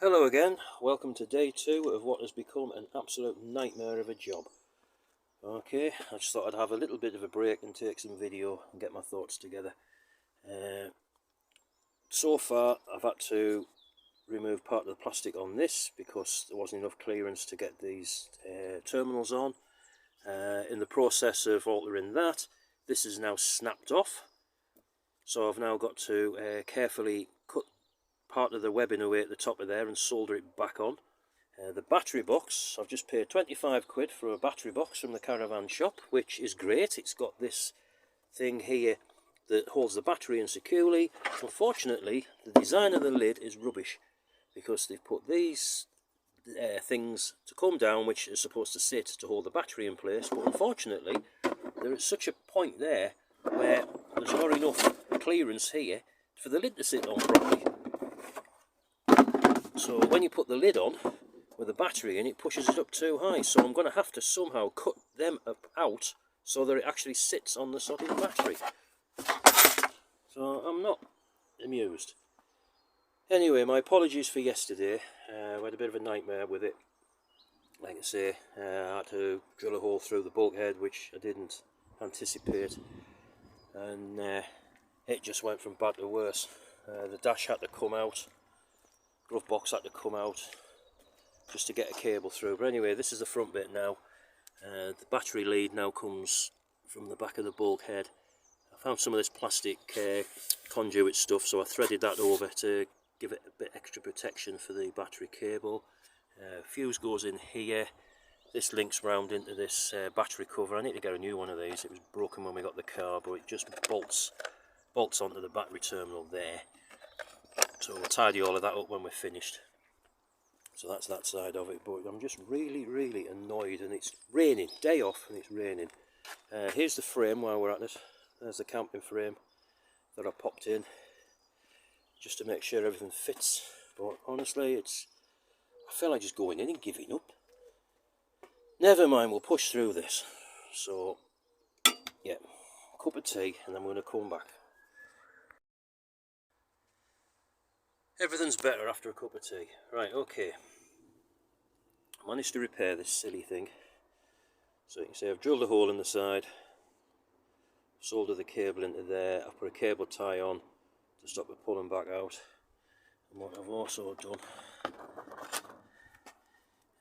Hello again, welcome to day 2 of what has become an absolute nightmare of a job. Okay, I just thought I'd have a little bit of a break and take some video and get my thoughts together. So far I've had to remove part of the plastic on this because there wasn't enough clearance to get these terminals on. In the process of altering that, this is now snapped off. So I've now got to carefully cut part of the webbing away at the top of there and solder it back on. The battery box, I've just paid 25 quid for a battery box from the caravan shop, which is great. It's got this thing here that holds the battery in securely. Unfortunately, the design of the lid is rubbish because they've put these things to come down which are supposed to sit to hold the battery in place, but unfortunately there is such a point there where there's not enough clearance here for the lid to sit on properly. So when you put the lid on with the battery in, it pushes it up too high, so I'm going to have to somehow cut them out so that it actually sits on the solid battery. So I'm not amused. Anyway, my apologies for yesterday. We had a bit of a nightmare with it. Like I say, I had to drill a hole through the bulkhead, which I didn't anticipate, and it just went from bad to worse. The dash had to come out, glove box had to come out just to get a cable through. But anyway, this is the front bit now. The battery lead now comes from the back of the bulkhead. I found some of this plastic conduit stuff, so I threaded that over to give it a bit extra protection for the battery cable. Fuse goes in here. This links round into this battery cover. I need to get a new one of these. It was broken when we got the car, but it just bolts onto the battery terminal there. So we'll tidy all of that up when we're finished. So that's that side of it, but I'm just really annoyed, and it's raining, day off and it's raining. Here's the frame while we're at it. There's the camping frame that I popped in just to make sure everything fits, but honestly I feel like just going in and giving up. Never mind, we'll push through this. So yeah, cup of tea and then we're going to come back. Everything's better after a cup of tea. Right, okay. I managed to repair this silly thing. So you can see I've drilled a hole in the side, soldered the cable into there, I've put a cable tie on to stop it pulling back out. And what I've also done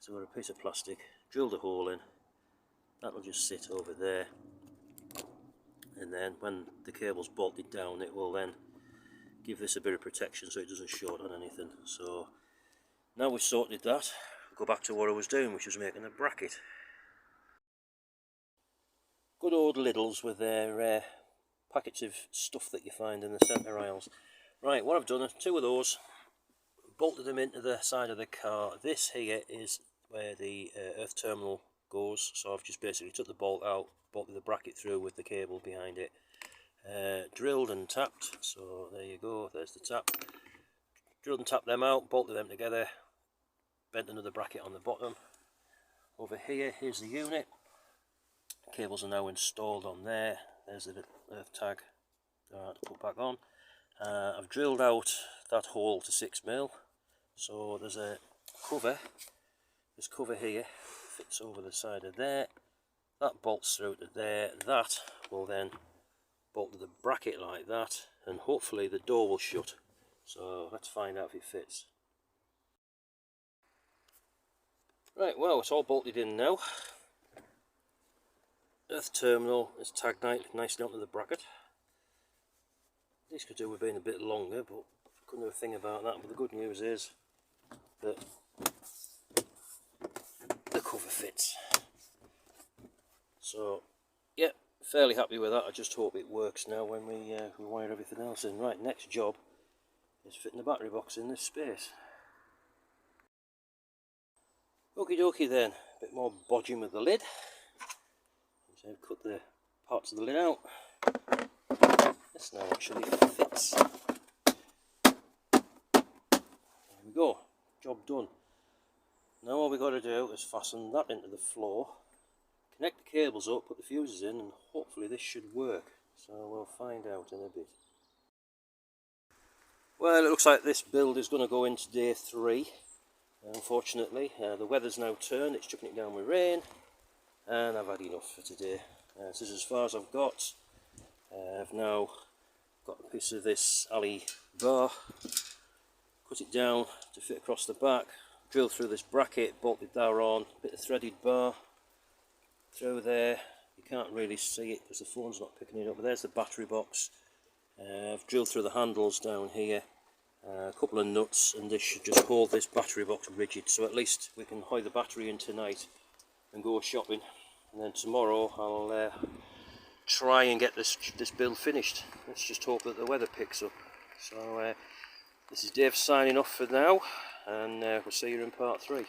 is I've got a piece of plastic, drilled a hole in, that'll just sit over there, and then when the cable's bolted down it will then give this a bit of protection so it doesn't short on anything. So now we've sorted that, I'll go back to what I was doing, which was making a bracket. Good old Lidls with their packets of stuff that you find in the centre aisles. Right, what I've done is 2 of those, bolted them into the side of the car. This here is where the earth terminal goes, so I've just basically took the bolt out, bolted the bracket through with the cable behind it, drilled and tapped, so there you go, there's the tap. Drilled and tapped them out, bolted them together, bent another bracket on the bottom. Over here, here's the unit. Cables are now installed on there. There's the earth tag to put back on. I've drilled out that hole to 6mm, so there's a cover. This cover here fits over the side of there. That bolts through to there. That will then bolt to the bracket like that, and hopefully the door will shut. So let's find out if it fits. Right, well, it's all bolted in now. Earth terminal is tagged nicely onto the bracket. This could do with being a bit longer, but couldn't do a thing about that. But the good news is that the cover fits. So yeah, fairly happy with that. I just hope it works now when we wire everything else in. Right, next job is fitting the battery box in this space. Okie dokie then, a bit more bodging with the lid. So I've cut the parts of the lid out. This now actually fits. There we go, job done. Now all we've got to do is fasten that into the floor, connect the cables up, put the fuses in, and hopefully this should work. So we'll find out in a bit. Well, it looks like this build is going to go into day 3. Unfortunately, the weather's now turned, it's chucking it down with rain, and I've had enough for today. This is as far as I've got. I've now got a piece of this alley bar, cut it down to fit across the back, drill through this bracket, bolted that on, bit of threaded bar through there. You can't really see it because the phone's not picking it up, but there's the battery box. I've drilled through the handles down here, a couple of nuts, and this should just hold this battery box rigid, so at least we can hide the battery in tonight and go shopping, and then tomorrow I'll try and get this build finished. Let's just hope that the weather picks up. So this is Dave signing off for now, and we'll see you in part 3.